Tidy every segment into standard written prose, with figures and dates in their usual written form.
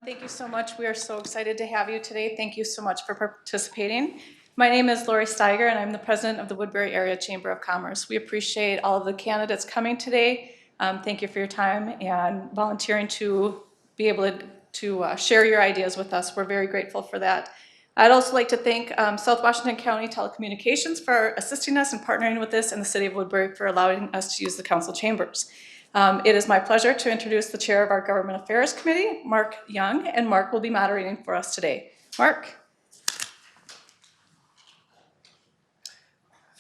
Thank you so much. We are so excited to have you today. Thank you so much for participating. My name is Lori Steiger, and I'm the president of the Woodbury Area Chamber of Commerce. We appreciate all of the candidates coming today. Thank you for your time and volunteering to be able to share your ideas with us. We're very grateful for that. I'd also like to thank South Washington County Telecommunications for assisting us and partnering with this, and the City of Woodbury for allowing us to use the council chambers. It is my pleasure to introduce the chair of our Government Affairs Committee, Mark Young, and Mark will be moderating for us today. Mark.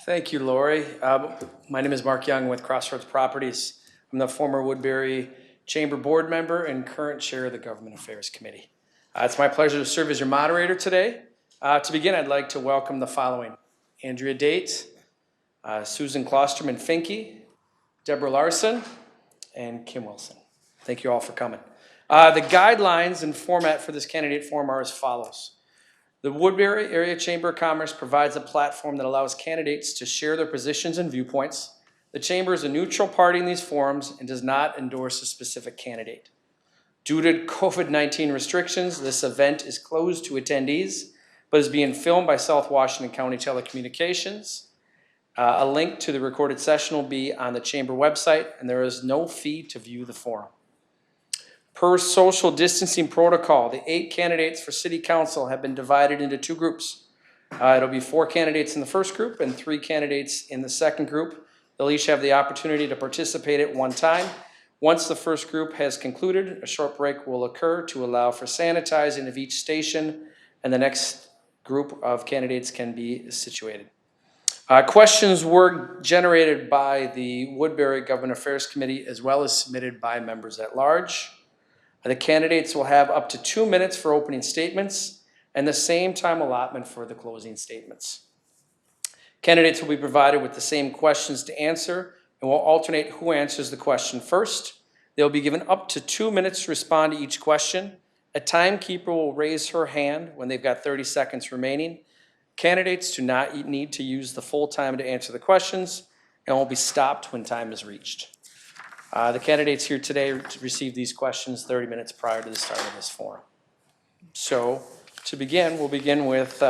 Thank you, Lori. My name is Mark Young with Crossroads Properties. I'm the former Woodbury Chamber Board member and current chair of the Government Affairs Committee. It's my pleasure to serve as your moderator today. To begin, I'd like to welcome the following: Andrea Date, Susan Klosterman Finke, Deborah Larson, and Kim Wilson. Thank you all for coming. The guidelines and format for this candidate forum are as follows. The Woodbury Area Chamber of Commerce provides a platform that allows candidates to share their positions and viewpoints. The Chamber is a neutral party in these forums and does not endorse a specific candidate. Due to COVID-19 restrictions, this event is closed to attendees, but is being filmed by South Washington County Telecommunications. A link to the recorded session will be on the Chamber website, and there is no fee to view the forum. Per social distancing protocol, the 8 candidates for City Council have been divided into 2 groups. It'll be 4 candidates in the first group and 3 candidates in the second group. They'll each have the opportunity to participate at one time. Once the first group has concluded, a short break will occur to allow for sanitizing of each station, and the next group of candidates can be situated. Questions were generated by the Woodbury Government Affairs Committee as well as submitted by members at large. The candidates will have up to 2 minutes for opening statements and the same time allotment for the closing statements. Candidates will be provided with the same questions to answer and will alternate who answers the question first. They'll be given up to 2 minutes to respond to each question. A timekeeper will raise her hand when they've got 30 seconds remaining. Candidates do not need to use the full time to answer the questions and will be stopped when time is reached. The candidates here today received these questions 30 minutes prior to the start of this forum. So to begin, we'll begin with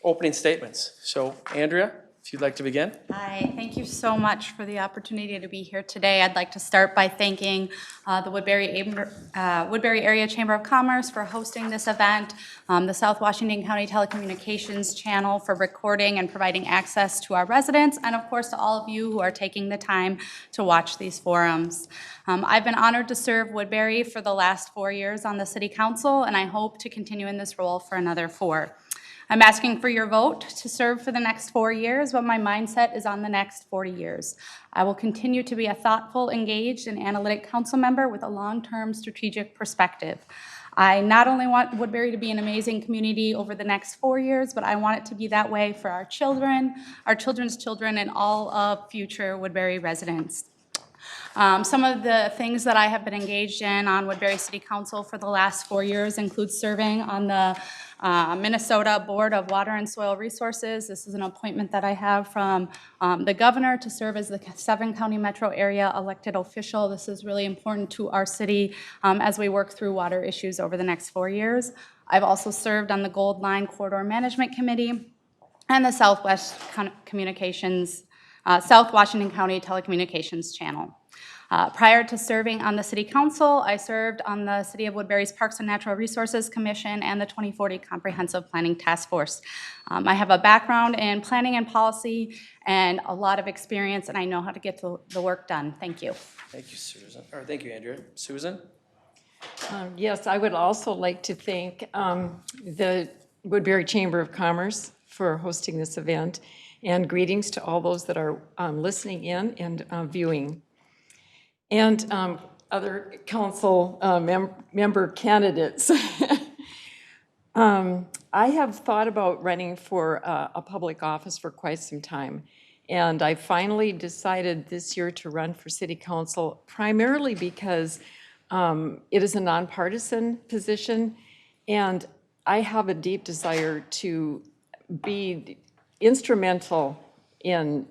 opening statements. So Andrea, if you'd like to begin. Hi, thank you so much for the opportunity to be here today. I'd like to start by thanking the Woodbury Area Chamber of Commerce for hosting this event, the South Washington County Telecommunications Channel for recording and providing access to our residents, and of course to all of you who are taking the time to watch these forums. I've been honored to serve Woodbury for the last 4 years on the City Council, and I hope to continue in this role for another 4. I'm asking for your vote to serve for the next 4 years, but my mindset is on the next 40 years. I will continue to be a thoughtful, engaged, and analytic council member with a long-term strategic perspective. I not only want Woodbury to be an amazing community over the next 4 years, but I want it to be that way for our children, our children's children, and all of future Woodbury residents. Some of the things that I have been engaged in on Woodbury City Council for the last 4 years include serving on the Minnesota Board of Water and Soil Resources. This is an appointment that I have from the governor to serve as the 7-county metro area elected official. This is really important to our city as we work through water issues over the next 4 years. I've also served on the Gold Line Corridor Management Committee and the South Washington County Telecommunications Channel. Prior to serving on the City Council, I served on the City of Woodbury's Parks and Natural Resources Commission and the 2040 Comprehensive Planning Task Force. I have a background in planning and policy and a lot of experience, and I know how to get the work done. Thank you. Thank you, Susan. Or thank you, Andrea. Susan? Yes, I would also like to thank the Woodbury Chamber of Commerce for hosting this event, and greetings to all those that are listening in and viewing. And other council member candidates. I have thought about running for a public office for quite some time. And I finally decided this year to run for City Council, primarily because it is a nonpartisan position. And I have a deep desire to be instrumental in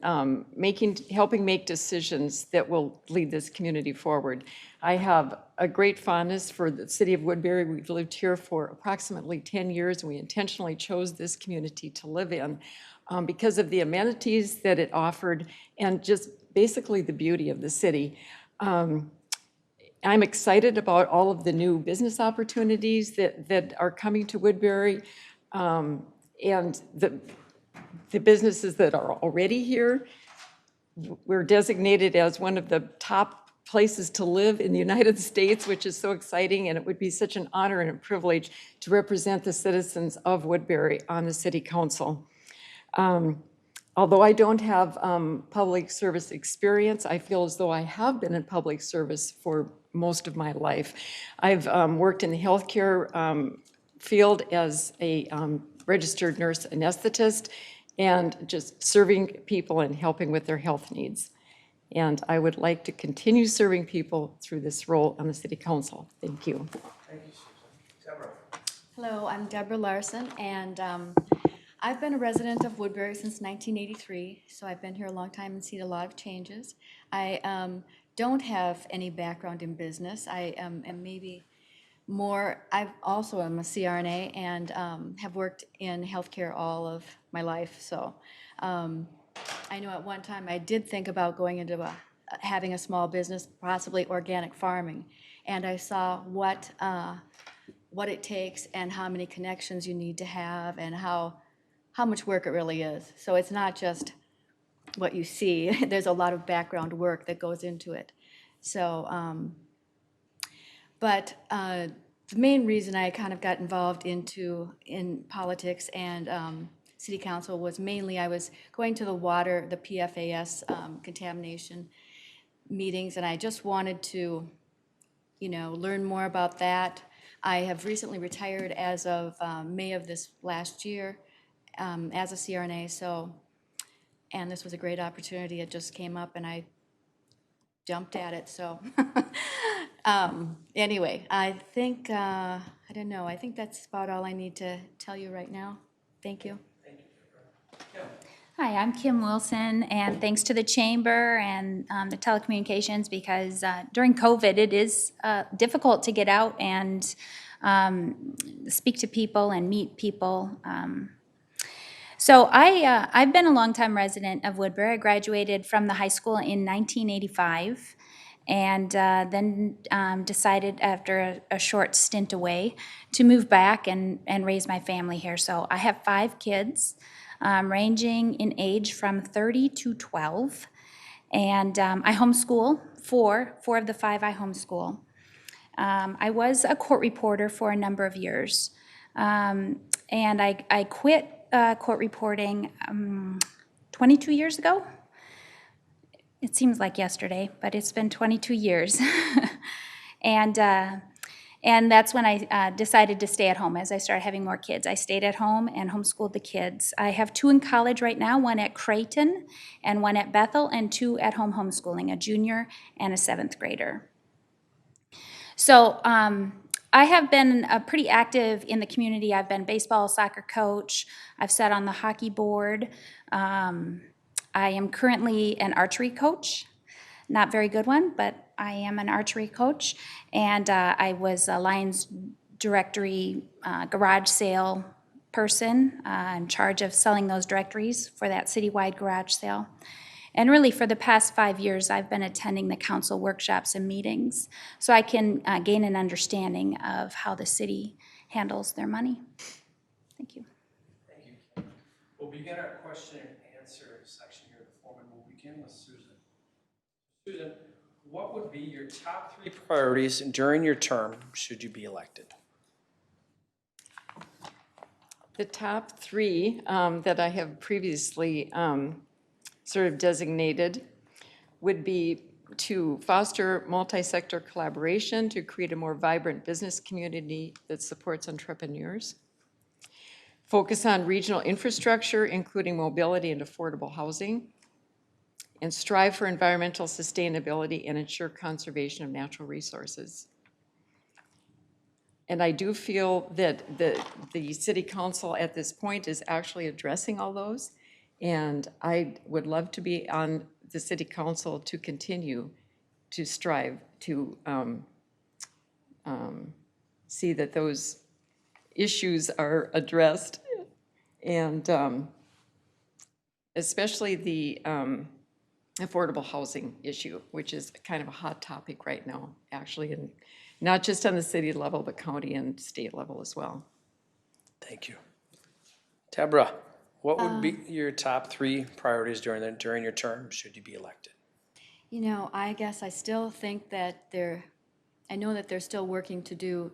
helping make decisions that will lead this community forward. I have a great fondness for the city of Woodbury. We've lived here for approximately 10 years, and we intentionally chose this community to live in because of the amenities that it offered and just basically the beauty of the city. I'm excited about all of the new business opportunities that are coming to Woodbury, and the businesses that are already here. We're designated as one of the top places to live in the United States, which is so exciting, and it would be such an honor and a privilege to represent the citizens of Woodbury on the city council. Although I don't have public service experience, I feel as though I have been in public service for most of my life. I've worked in the healthcare field as a registered nurse anesthetist and just serving people and helping with their health needs. And I would like to continue serving people through this role on the city council. Thank you. Thank you, Susan. Deborah. Hello, I'm Deborah Larson, and I've been a resident of Woodbury since 1983, so I've been here a long time and seen a lot of changes. I don't have any background in business. I am maybe more, I also am a CRNA and have worked in healthcare all of my life, so I know at one time I did think about going into having a small business, possibly organic farming, and I saw what it takes and how many connections you need to have and how much work it really is. So it's not just what you see. There's a lot of background work that goes into it. So, but the main reason I kind of got involved in politics and city council was mainly I was going to the PFAS contamination meetings, and I just wanted to, learn more about that. I have recently retired as of May of this last year as a CRNA, and this was a great opportunity. It just came up and I jumped at it, so. Anyway, I think, I don't know, I think that's about all I need to tell you right now. Thank you. Hi, I'm Kim Wilson, and thanks to the Chamber and the telecommunications, because during COVID, it is difficult to get out and speak to people and meet people. So I've been a longtime resident of Woodbury. I graduated from the high school in 1985, and then decided after a short stint away to move back and raise my family here. So I have 5 kids. Ranging in age from 30 to 12. And I homeschool 4 of the 5 I homeschool. I was a court reporter for a number of years. And I quit court reporting 22 years ago. It seems like yesterday, but it's been 22 years. And that's when I decided to stay at home as I started having more kids. I stayed at home and homeschooled the kids. I have 2 in college right now, 1 at Creighton and 1 at Bethel, and 2 at home homeschooling, a junior and a 7th grader. So I have been pretty active in the community. I've been baseball, soccer coach. I've sat on the hockey board. I am currently an archery coach. Not very good one, but I am an archery coach, and I was a Lions directory garage sale person in charge of selling those directories for that citywide garage sale. And really, for the past 5 years, I've been attending the council workshops and meetings so I can gain an understanding of how the city handles their money. Thank you. Thank you. We'll begin our question and answer section here of the forum, and we'll begin with Susan. Susan, what would be your top 3 priorities during your term should you be elected? The top 3 that I have previously sort of designated would be to foster multi-sector collaboration to create a more vibrant business community that supports entrepreneurs, focus on regional infrastructure, including mobility and affordable housing, and strive for environmental sustainability and ensure conservation of natural resources. And I do feel that the city council at this point is actually addressing all those, And I would love to be on the city council to continue to strive to see that those issues are addressed, and especially the affordable housing issue, which is kind of a hot topic right now, actually, and not just on the city level, but county and state level as well. Thank you. Deborah, what would be your top 3 priorities during your term, should you be elected? You know, I guess I still think that I know that they're still working to do,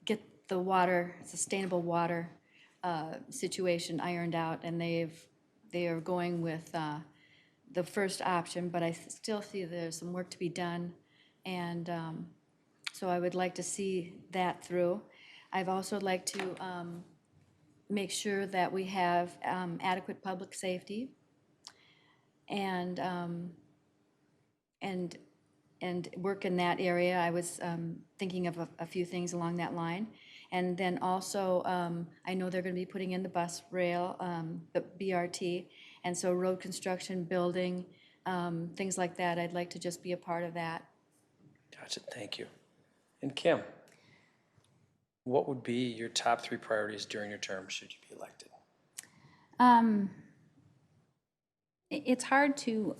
get the water, sustainable water situation ironed out, and they are going with the first option, but I still see there's some work to be done, and so I would like to see that through. I've also like to make sure that we have adequate public safety, and work in that area. I was thinking of a few things along that line. And then also, I know they're going to be putting in the bus rail, the BRT, and so road construction, building, things like that. I'd like to just be a part of that. Gotcha, thank you. And Kim, what would be your top 3 priorities during your term, should you be elected? It's hard to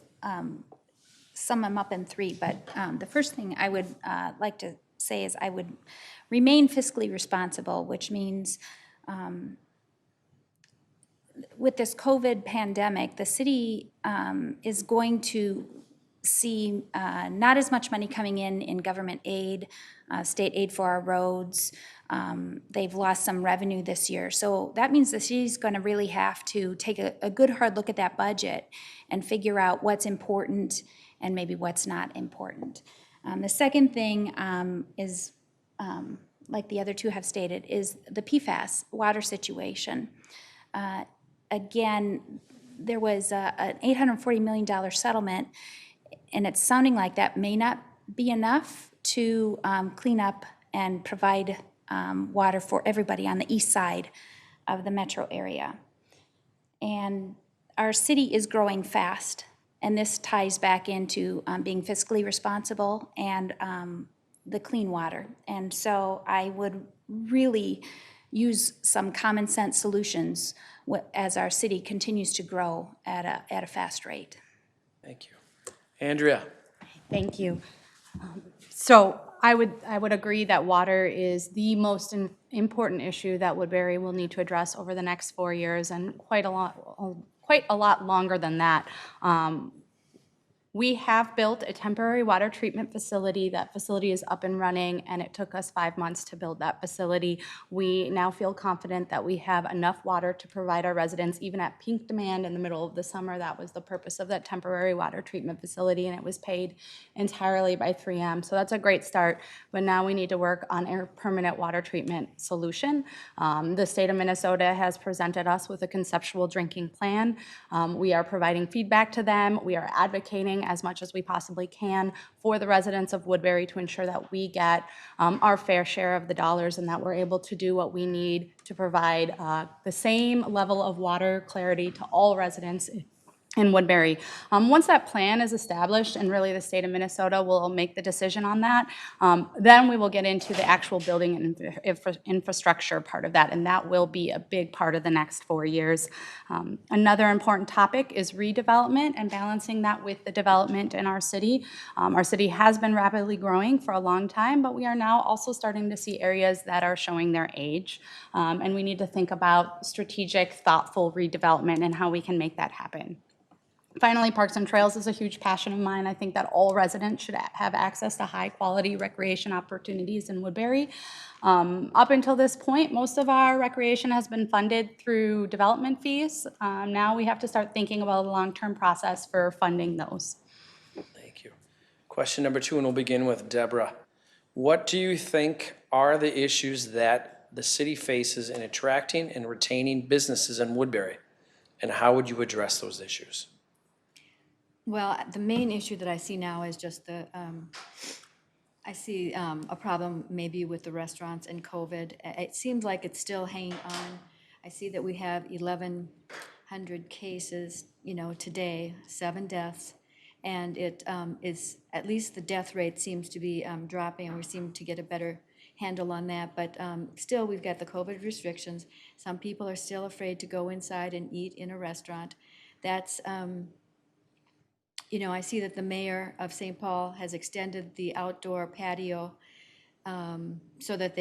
sum them up in 3, but the first thing I would like to say is I would remain fiscally responsible, which means with this COVID pandemic, the city is going to see not as much money coming in government aid, state aid for our roads. They've lost some revenue this year. So that means the city's going to really have to take a good hard look at that budget and figure out what's important and maybe what's not important. The second thing is, like the other 2 have stated, is the PFAS water situation. Again, there was an $840 million settlement, and it's sounding like that may not be enough to clean up and provide water for everybody on the east side of the metro area. And our city is growing fast, and this ties back into being fiscally responsible and the clean water. And so I would really use some common sense solutions as our city continues to grow at a fast rate. Thank you. Andrea? Thank you. So I would agree that water is the most important issue that Woodbury will need to address over the next 4 years, and quite a lot longer than that. We have built a temporary water treatment facility. That facility is up and running, and it took us 5 months to build that facility. We now feel confident that we have enough water to provide our residents, even at peak demand in the middle of the summer. That was the purpose of that temporary water treatment facility, and it was paid entirely by 3M. So that's a great start, but now we need to work on a permanent water treatment solution. The state of Minnesota has presented us with a conceptual drinking plan. We are providing feedback to them. We are advocating as much as we possibly can for the residents of Woodbury to ensure that we get our fair share of the dollars and that we're able to do what we need to provide the same level of water clarity to all residents in Woodbury. Once that plan is established, and really the state of Minnesota will make the decision on that, then we will get into the actual building and infrastructure part of that, and that will be a big part of the next 4 years. Another important topic is redevelopment and balancing that with the development in our city. Our city has been rapidly growing for a long time, but we are now also starting to see areas that are showing their age, and we need to think about strategic, thoughtful redevelopment and how we can make that happen. Finally, Parks and Trails is a huge passion of mine. I think that all residents should have access to high-quality recreation opportunities in Woodbury. Up until this point, most of our recreation has been funded through development fees. Now we have to start thinking about a long-term process for funding those. Thank you. Question number 2, and we'll begin with Deborah. What do you think are the issues that the city faces in attracting and retaining businesses in Woodbury, and how would you address those issues? Well, the main issue that I see now is just I see a problem maybe with the restaurants and COVID. It seems like it's still hanging on. I see that we have 1,100 100 cases, today, 7 deaths. And it is, at least the death rate seems to be dropping, and we seem to get a better handle on that. But still, we've got the COVID restrictions. Some people are still afraid to go inside and eat in a restaurant. That's, I see that the mayor of St. Paul has extended the outdoor patio so that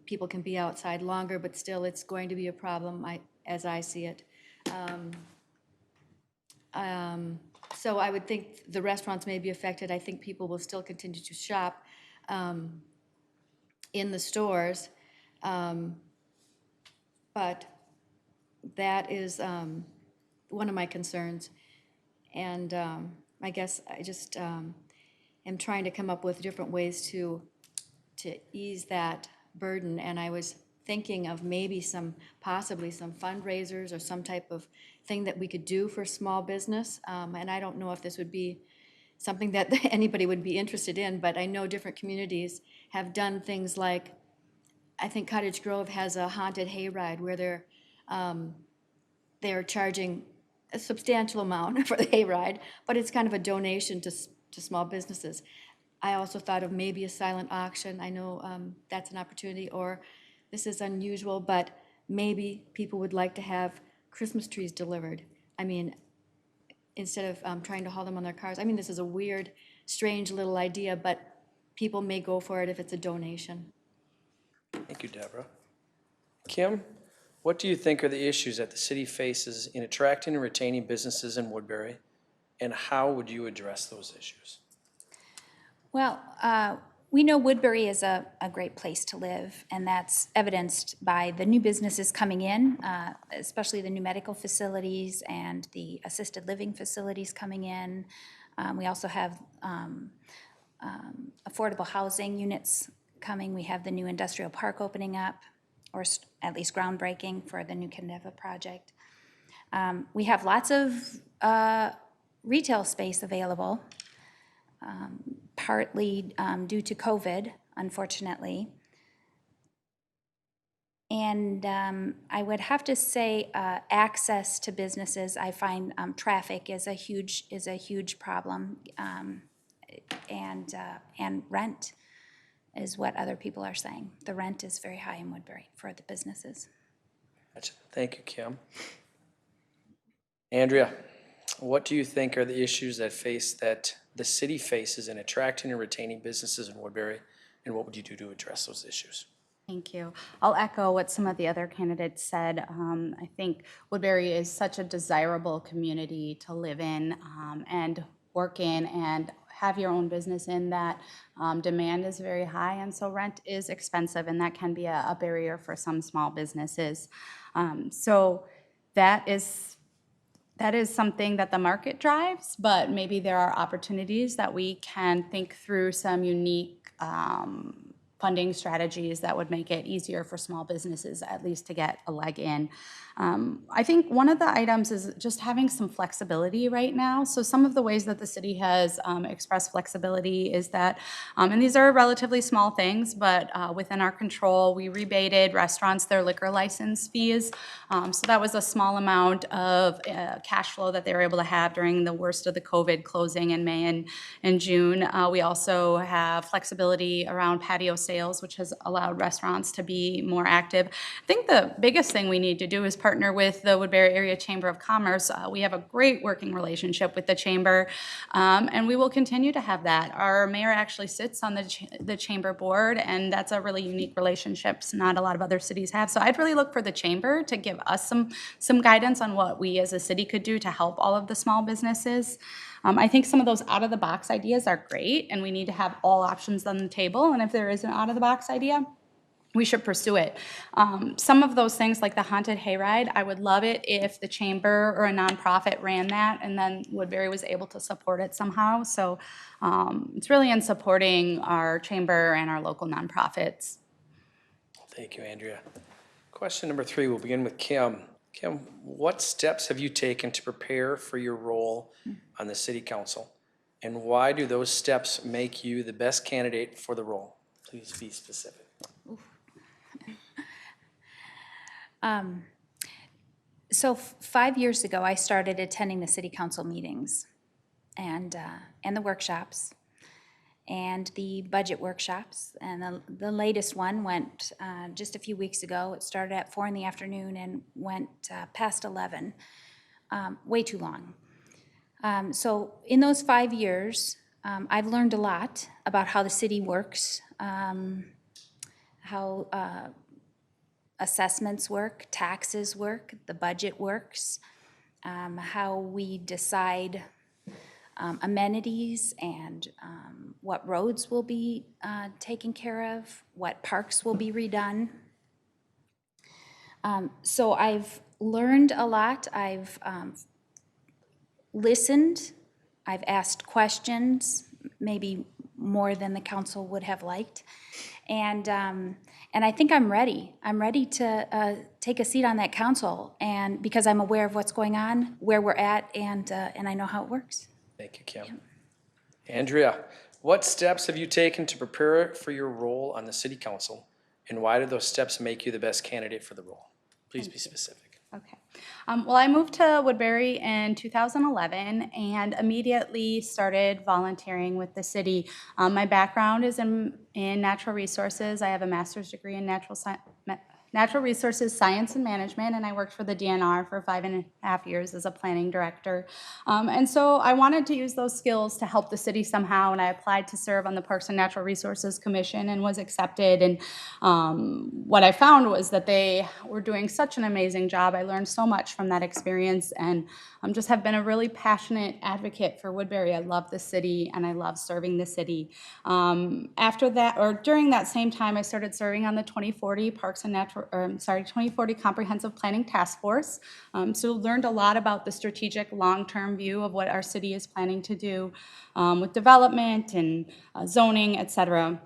people can be outside longer, but still, it's going to be a problem, as I see it. So I would think the restaurants may be affected. I think people will still continue to shop in the stores. But that is one of my concerns. And I guess I just am trying to come up with different ways to ease that burden. And I was thinking of maybe possibly some fundraisers or some type of thing that we could do for small business. And I don't know if this would be something that anybody would be interested in, but I know different communities have done things like, I think Cottage Grove has a haunted hayride where they're charging a substantial amount for the hayride, but it's kind of a donation to small businesses. I also thought of maybe a silent auction. I know that's an opportunity, or this is unusual, but maybe people would like to have Christmas trees delivered. I mean, instead of trying to haul them on their cars. I mean, this is a weird, strange little idea, but people may go for it if it's a donation. Thank you, Deborah. Kim, what do you think are the issues that the city faces in attracting and retaining businesses in Woodbury, and how would you address those issues? Well, we know Woodbury is a great place to live, and that's evidenced by the new businesses coming in, especially the new medical facilities and the assisted living facilities coming in. We also have affordable housing units coming. We have the new industrial park opening up, or at least groundbreaking for the new Kendeva project. We have lots of retail space available, partly due to COVID, unfortunately. And I would have to say access to businesses, I find traffic is a huge problem, and rent is what other people are saying. The rent is very high in Woodbury for the businesses. Gotcha. Thank you, Kim. Andrea, what do you think are the issues that the city faces in attracting and retaining businesses in Woodbury, and what would you do to address those issues? Thank you. I'll echo what some of the other candidates said. I think Woodbury is such a desirable community to live in and work in and have your own business in, that demand is very high, and so rent is expensive, and that can be a barrier for some small businesses. So that is something that the market drives, but maybe there are opportunities that we can think through some unique funding strategies that would make it easier for small businesses at least to get a leg in. I think one of the items is just having some flexibility right now. So some of the ways that the city has expressed flexibility is that, and these are relatively small things, but within our control, we rebated restaurants their liquor license fees. So that was a small amount of cash flow that they were able to have during the worst of the COVID closing in May and June. We also have flexibility around patio sales, which has allowed restaurants to be more active. I think the biggest thing we need to do is partner with the Woodbury Area Chamber of Commerce. We have a great working relationship with the chamber, and we will continue to have that. Our mayor actually sits on the chamber board, and that's a really unique relationship not a lot of other cities have. So I'd really look for the chamber to give us some guidance on what we as a city could do to help all of the small businesses. I think some of those out-of-the-box ideas are great, and we need to have all options on the table, and if there is an out-of-the-box idea, we should pursue it. Some of those things, like the haunted hayride, I would love it if the chamber or a nonprofit ran that, and then Woodbury was able to support it somehow. So it's really in supporting our chamber and our local nonprofits. Thank you, Andrea. Question number 3, we'll begin with Kim. Kim, what steps have you taken to prepare for your role on the city council, and why do those steps make you the best candidate for the role? Please be specific. So 5 years ago, I started attending the city council meetings and the workshops and the budget workshops. And the latest one went just a few weeks ago. It started at 4 in the afternoon and went past 11, way too long. So in those 5 years, I've learned a lot about how the city works, how assessments work, taxes work, the budget works, how we decide amenities and what roads will be taken care of, what parks will be redone. So I've learned a lot. I've listened. I've asked questions, maybe more than the council would have liked. And I think I'm ready. I'm ready to take a seat on that council, and because I'm aware of what's going on, where we're at, and I know how it works. Thank you, Kim. Andrea, what steps have you taken to prepare for your role on the city council, and why did those steps make you the best candidate for the role? Please be specific. Okay. Well, I moved to Woodbury in 2011 and immediately started volunteering with the city. My background is in natural resources. I have a master's degree in natural resources science and management, and I worked for the DNR for 5.5 years as a planning director. And so I wanted to use those skills to help the city somehow, and I applied to serve on the Parks and Natural Resources Commission and was accepted. And what I found was that they were doing such an amazing job. I learned so much from that experience, and just have been a really passionate advocate for Woodbury. I love the city, and I love serving the city. After that, or during that same time, I started serving on the 2040 2040 Comprehensive Planning Task Force. So learned a lot about the strategic long-term view of what our city is planning to do with development and zoning, et cetera.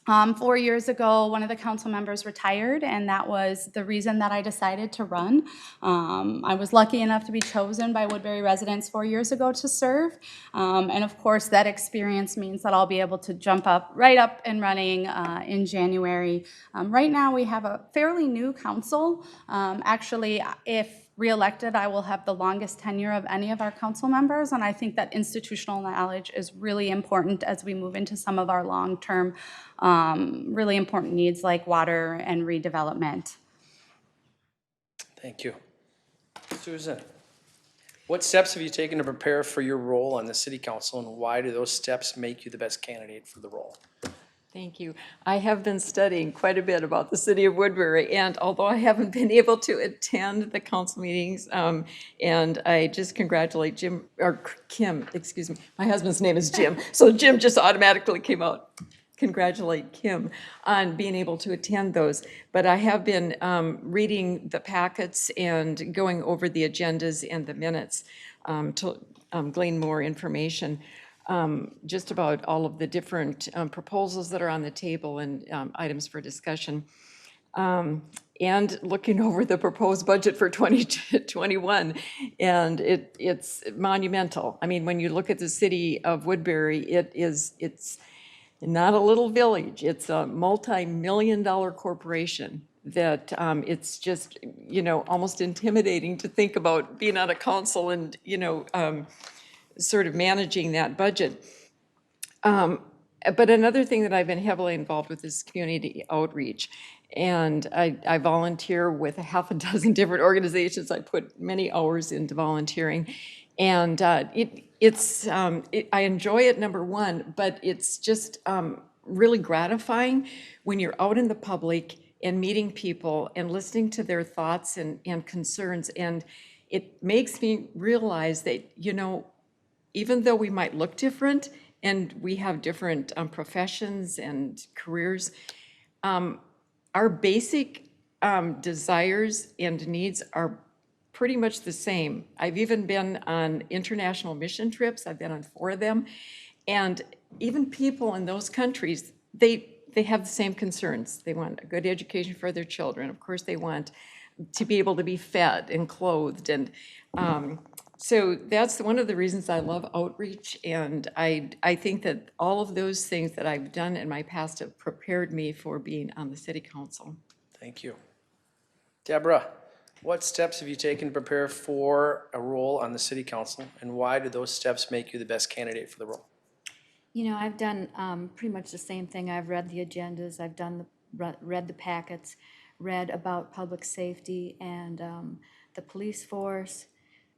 4 years ago, one of the council members retired, and that was the reason that I decided to run. I was lucky enough to be chosen by Woodbury residents 4 years ago to serve, and of course, that experience means that I'll be able to jump right up and running in January. Right now, we have a fairly new council. Actually, if reelected, I will have the longest tenure of any of our council members, and I think that institutional knowledge is really important as we move into some of our long-term, really important needs like water and redevelopment. Thank you. Susan, what steps have you taken to prepare for your role on the city council, and why do those steps make you the best candidate for the role? Thank you. I have been studying quite a bit about the city of Woodbury, and although I haven't been able to attend the council meetings, and I just congratulate Kim, excuse me, my husband's name is Jim, so Jim just automatically came out. Congratulate Kim on being able to attend those. But I have been reading the packets and going over the agendas and the minutes to glean more information. Just about all of the different proposals that are on the table and items for discussion. And looking over the proposed budget for 2021, and it's monumental. I mean, when you look at the city of Woodbury, it's not a little village. It's a multi-million-dollar corporation that it's just, almost intimidating to think about being on a council and, sort of managing that budget. But another thing that I've been heavily involved with is community outreach. And I volunteer with 6 different organizations. I put many hours into volunteering. And I enjoy it, number one, but it's just really gratifying when you're out in the public and meeting people and listening to their thoughts and concerns. And it makes me realize that, even though we might look different and we have different professions and careers, our basic desires and needs are pretty much the same. I've even been on international mission trips. I've been on 4 of them. And even people in those countries, they have the same concerns. They want a good education for their children. Of course, they want to be able to be fed and clothed. And so that's one of the reasons I love outreach. And I think that all of those things that I've done in my past have prepared me for being on the city council. Thank you. Deborah, What steps have you taken to prepare for a role on the city council, and why do those steps make you the best candidate for the role? You know, I've done pretty much the same thing. I've read the agendas, I've read the packets, read about public safety and the police force.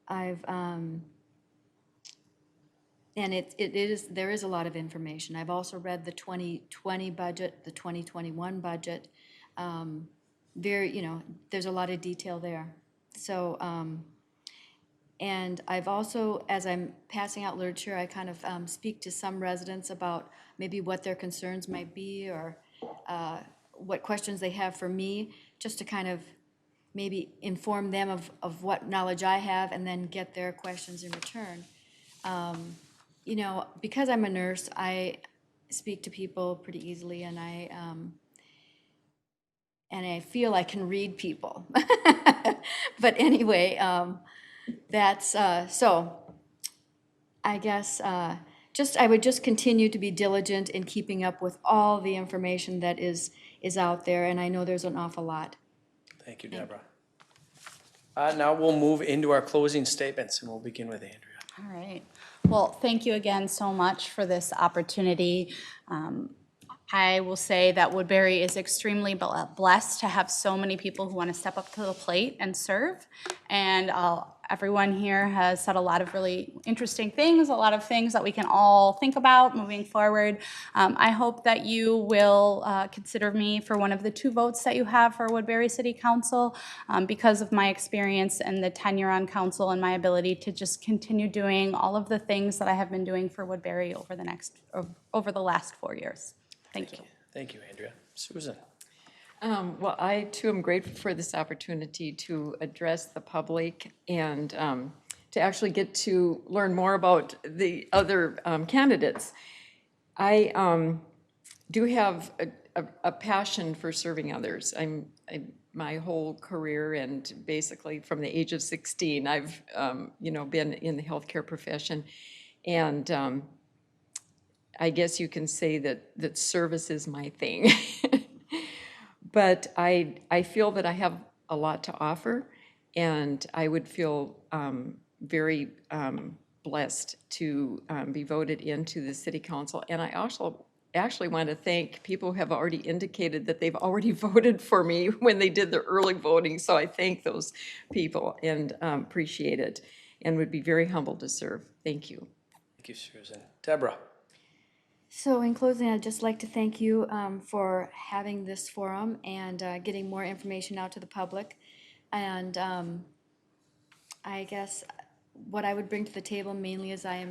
And there is a lot of information. I've also read the 2020 budget, the 2021 budget. There's a lot of detail there. So, and I've also, as I'm passing out literature, I kind of speak to some residents about maybe what their concerns might be or what questions they have for me, just to kind of maybe inform them of what knowledge I have and then get their questions in return. You know, because I'm a nurse, I speak to people pretty easily, and I feel I can read people. But anyway, that's so. I guess I would just continue to be diligent in keeping up with all the information that is out there, and I know there's an awful lot. Thank you, Deborah. Now we'll move into our closing statements, and we'll begin with Andrea. All right. Well, thank you again so much for this opportunity. I will say that Woodbury is extremely blessed to have so many people who want to step up to the plate and serve. And everyone here has said a lot of really interesting things, a lot of things that we can all think about moving forward. I hope that you will consider me for one of the 2 votes that you have for Woodbury City Council because of my experience and the tenure on council and my ability to just continue doing all of the things that I have been doing for Woodbury over the last 4 years. Thank you. Thank you, Andrea. Susan. Well, I too am grateful for this opportunity to address the public and to actually get to learn more about the other candidates. I do have a passion for serving others. My whole career and basically from the age of 16, I've been in the healthcare profession, and I guess you can say that service is my thing. But I feel that I have a lot to offer, and I would feel very blessed to be voted into the city council. And I also actually want to thank people who have already indicated that they've already voted for me when they did the early voting. So I thank those people and appreciate it, and would be very humbled to serve. Thank you. Thank you, Susan. Deborah. So in closing, I'd just like to thank you for having this forum and getting more information out to the public. And I guess what I would bring to the table mainly is I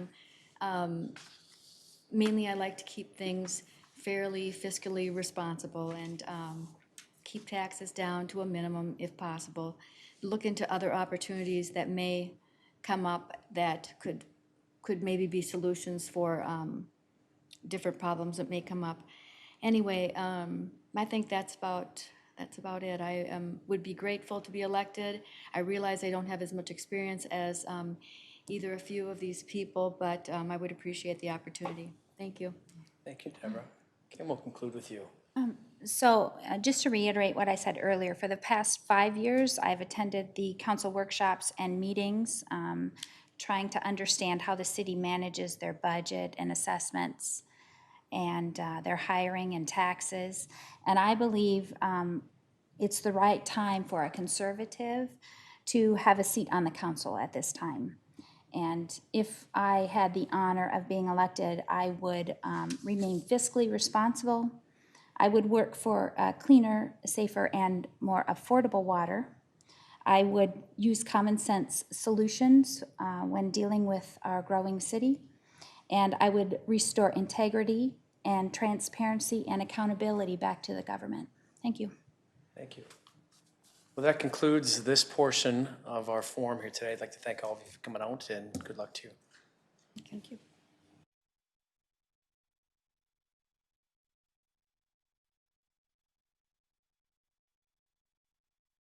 like to keep things fairly fiscally responsible and keep taxes down to a minimum if possible. Look into other opportunities that may come up that could maybe be solutions for different problems that may come up. Anyway, I think that's about it. I would be grateful to be elected. I realize I don't have as much experience as either a few of these people, but I would appreciate the opportunity. Thank you. Thank you, Deborah. Kim, we'll conclude with you. So just to reiterate what I said earlier, for the past 5 years, I've attended the council workshops and meetings, trying to understand how the city manages their budget and assessments and their hiring and taxes. And I believe it's the right time for a conservative to have a seat on the council at this time. And if I had the honor of being elected, I would remain fiscally responsible. I would work for cleaner, safer, and more affordable water. I would use common sense solutions when dealing with our growing city. And I would restore integrity and transparency and accountability back to the government. Thank you. Thank you. Well, that concludes this portion of our forum here today. I'd like to thank all of you for coming out, and good luck to you. Thank you.